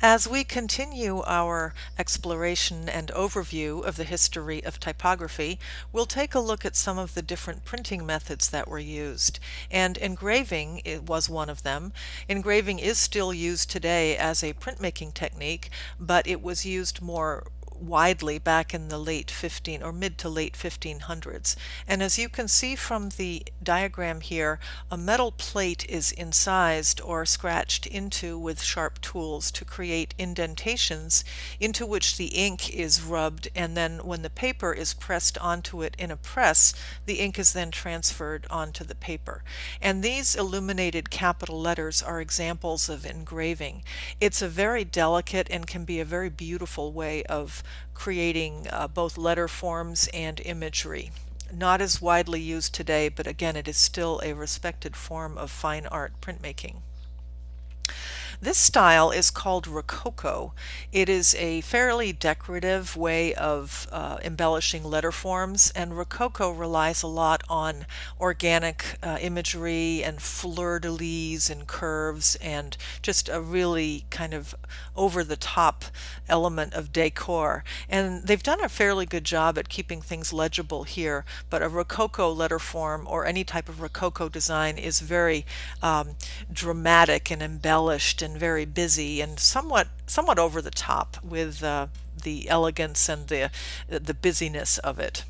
As we continue our exploration and overview of the history of typography, we'll take a look at some of the different printing methods that were used. And engraving was one of them. Engraving is still used today as a printmaking technique, but it was used more widely back in the late 15 or mid to late 1500s. And as you can see from the diagram here, a metal plate is incised or scratched into with sharp tools to create indentations into which the ink is rubbed, and then when the paper is pressed onto it in a press, the ink is then transferred onto the paper. And these illuminated capital letters are examples of engraving. It's a very delicate and can be a very beautiful way of creating both letter forms and imagery. Not as widely used today, but again, it is still a respected form of fine art printmaking. This style is called Rococo. It is a fairly decorative way of embellishing letter forms, and Rococo relies a lot on organic imagery and fleur-de-lis and curves and just a really kind of over-the-top element of decor. And they've done a fairly good job at keeping things legible here, but a Rococo letter form or any type of Rococo design is very dramatic and embellished and very busy and somewhat over the top with the elegance and the busyness of it.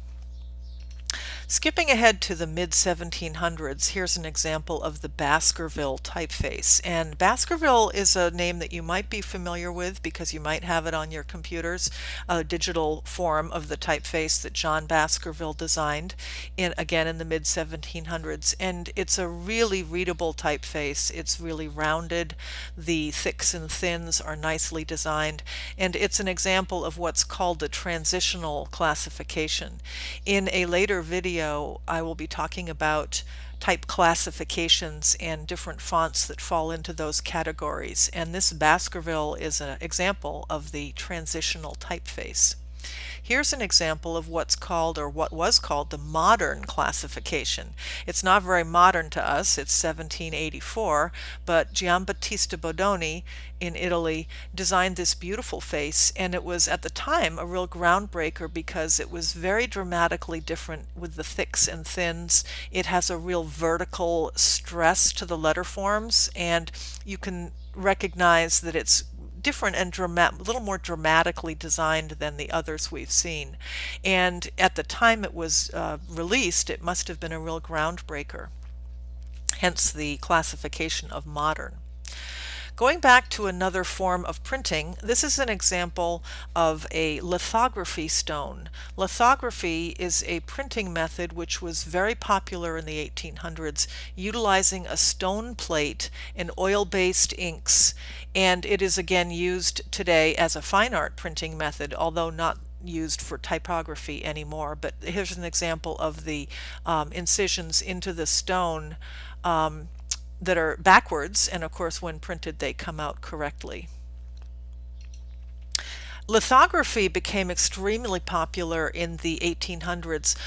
Skipping ahead to the mid-1700s, here's an example of the Baskerville typeface. And Baskerville is a name that you might be familiar with because you might have it on your computers, a digital form of the typeface that John Baskerville designed again in the mid-1700s. And it's a really readable typeface. It's really rounded. The thicks and thins are nicely designed. And it's an example of what's called a transitional classification. In a later video, I will be talking about type classifications and different fonts that fall into those categories. And this Baskerville is an example of the transitional typeface. Here's an example of what's called, or what was called, the modern classification. It's not very modern to us, it's 1784, but Giambattista Bodoni in Italy designed this beautiful face, and it was at the time a real groundbreaker because it was very dramatically different with the thicks and thins. It has a real vertical stress to the letter forms, and you can recognize that it's different and a little more dramatically designed than the others we've seen. And at the time it was released, it must have been a real groundbreaker, hence the classification of modern. Going back to another form of printing, this is an example of a lithography stone. Lithography is a printing method which was very popular in the 1800s, utilizing a stone plate and oil-based inks, and it is again used today as a fine art printing method, although not used for typography anymore. But here's an example of the incisions into the stone that are backwards, and of course when printed they come out correctly. Lithography became extremely popular in the 1800s,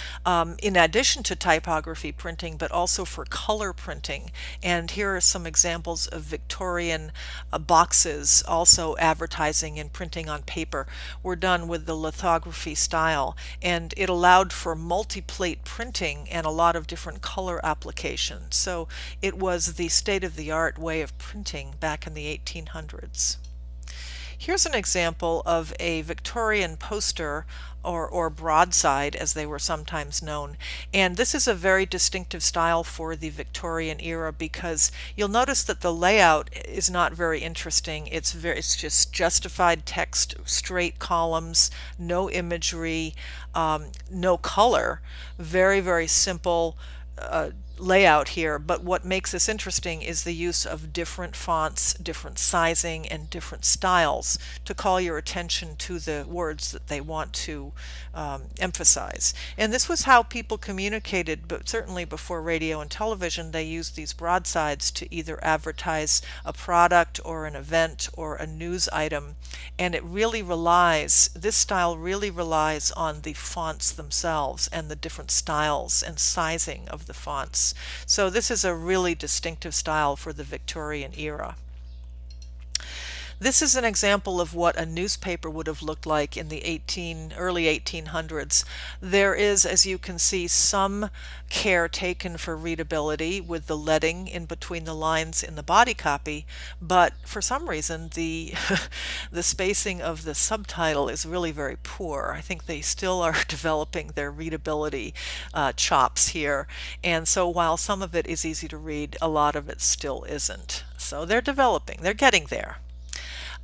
in addition to typography printing, but also for color printing. And here are some examples of Victorian boxes, also advertising and printing on paper, were done with the lithography style. And it allowed for multi-plate printing and a lot of different color applications. So it was the state-of-the-art way of printing back in the 1800s. Here's an example of a Victorian poster or broadside, as they were sometimes known. And this is a very distinctive style for the Victorian era because you'll notice that the layout is not very interesting. It's just justified text, straight columns, no imagery, no color. Very, very simple layout here, but what makes this interesting is the use of different fonts, different sizing, and different styles to call your attention to the words that they want to emphasize. And this was how people communicated, but certainly before radio and television, they used these broadsides to either advertise a product or an event or a news item. And this style really relies on the fonts themselves and the different styles and sizing of the fonts. So this is a really distinctive style for the Victorian era. This is an example of what a newspaper would have looked like in the early 1800s. There is, as you can see, some care taken for readability with the leading in between the lines in the body copy, but for some reason the the spacing of the subtitle is really very poor. I think they still are developing their readability chops here, and so while some of it is easy to read, a lot of it still isn't. So they're developing, they're getting there.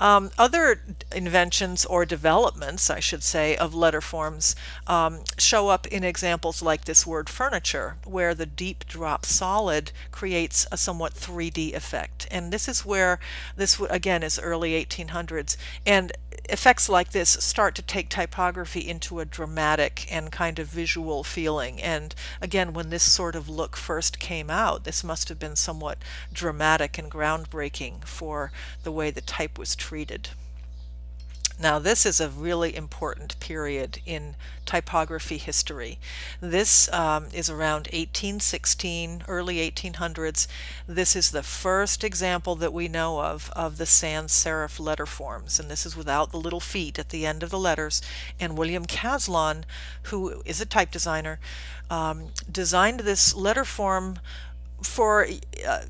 Other inventions or developments, I should say, of letter forms show up in examples like this word furniture, where the deep drop solid creates a somewhat 3D effect. And this is where again is early 1800s. And effects like this start to take typography into a dramatic and kind of visual feeling. And again, when this sort of look first came out, this must have been somewhat dramatic and groundbreaking for the way the type was treated. Now, this is a really important period in typography history. This is around 1816, early 1800s. This is the first example that we know of the sans serif letter forms, and this is without the little feet at the end of the letters. And William Caslon, who is a type designer, designed this letter form for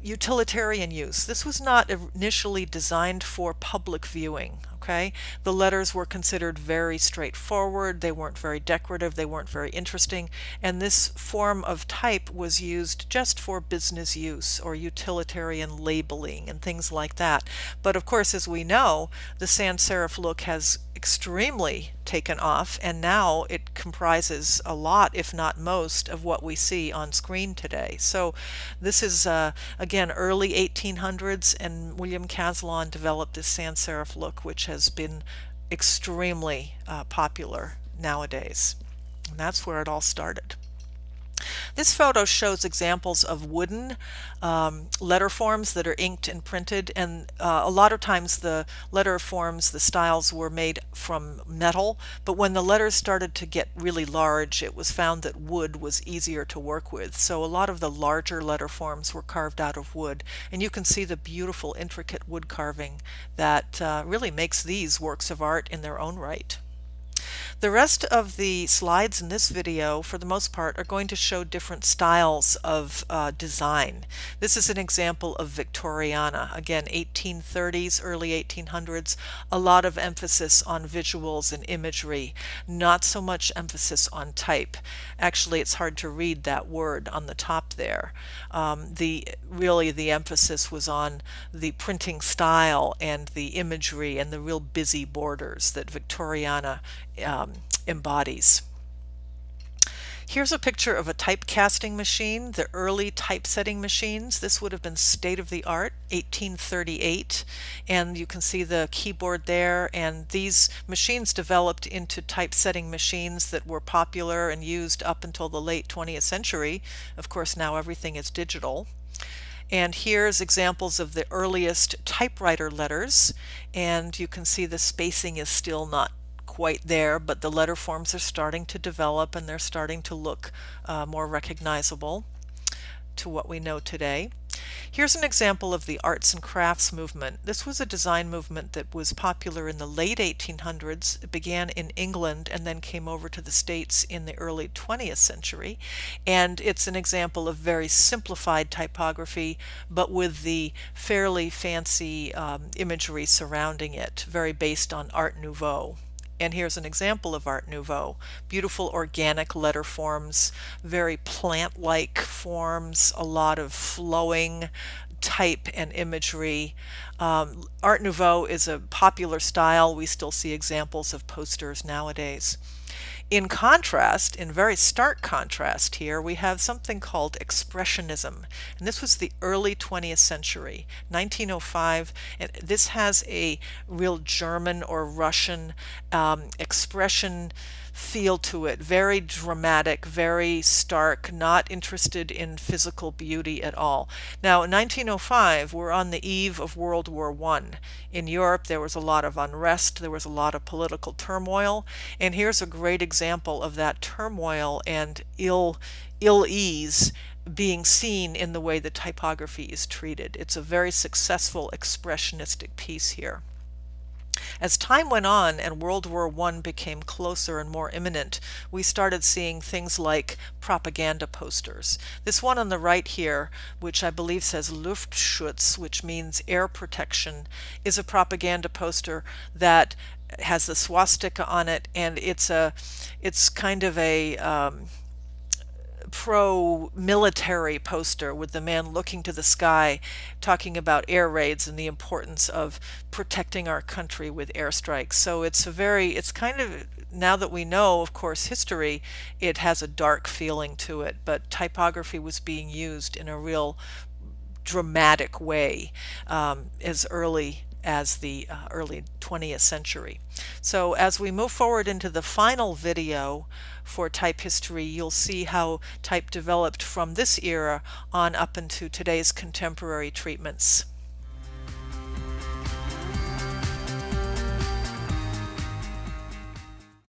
utilitarian use. This was not initially designed for public viewing. Okay, the letters were considered very straightforward, they weren't very decorative, they weren't very interesting, and this form of type was used just for business use or utilitarian labeling and things like that. But of course, as we know, the sans serif look has extremely taken off, and now it comprises a lot, if not most, of what we see on screen today. So this is again early 1800s, and William Caslon developed this sans serif look, which has been extremely popular nowadays. And that's where it all started. This photo shows examples of wooden letter forms that are inked and printed, and a lot of times the letter forms, the styles were made from metal, but when the letters started to get really large, it was found that wood was easier to work with. So a lot of the larger letter forms were carved out of wood, and you can see the beautiful intricate wood carving that really makes these works of art in their own right. The rest of the slides in this video, for the most part, are going to show different styles of design. This is an example of Victoriana, again 1830s, early 1800s, a lot of emphasis on visuals and imagery, not so much emphasis on type. Actually, it's hard to read that word on the top there. Really the emphasis was on the printing style and the imagery and the real busy borders that Victoriana embodies. Here's a picture of a typecasting machine, the early typesetting machines. This would have been state-of-the-art, 1838, and you can see the keyboard there, and these machines developed into typesetting machines that were popular and used up until the late 20th century. Of course, now everything is digital. And here's examples of the earliest typewriter letters, and you can see the spacing is still not quite there, but the letter forms are starting to develop and they're starting to look more recognizable to what we know today. Here's an example of the arts and crafts movement. This was a design movement that was popular in the late 1800s. It began in England and then came over to the States in the early 20th century. And it's an example of very simplified typography, but with the fairly fancy imagery surrounding it, very based on Art Nouveau. And here's an example of Art Nouveau. Beautiful organic letter forms, very plant-like forms, a lot of flowing type and imagery. Art Nouveau is a popular style. We still see examples of posters nowadays. In contrast, in very stark contrast here, we have something called Expressionism. And this was the early 20th century, 1905. And this has a real German or Russian expression feel to it. Very dramatic, very stark, not interested in physical beauty at all. Now, in 1905, we're on the eve of World War I. In Europe, there was a lot of unrest, there was a lot of political turmoil, and here's a great example of that turmoil and ill-ease being seen in the way the typography is treated. It's a very successful expressionistic piece here. As time went on and World War I became closer and more imminent, we started seeing things like propaganda posters. This one on the right here, which I believe says Luftschutz, which means air protection, is a propaganda poster that has the swastika on it, and it's kind of a pro-military poster with the man looking to the sky, talking about air raids and the importance of protecting our country with airstrikes. So it's kind of, now that we know, of course, history, it has a dark feeling to it, but typography was being used in a real dramatic way as early as the early 20th century. So as we move forward into the final video for type history, you'll see how type developed from this era on up into today's contemporary treatments.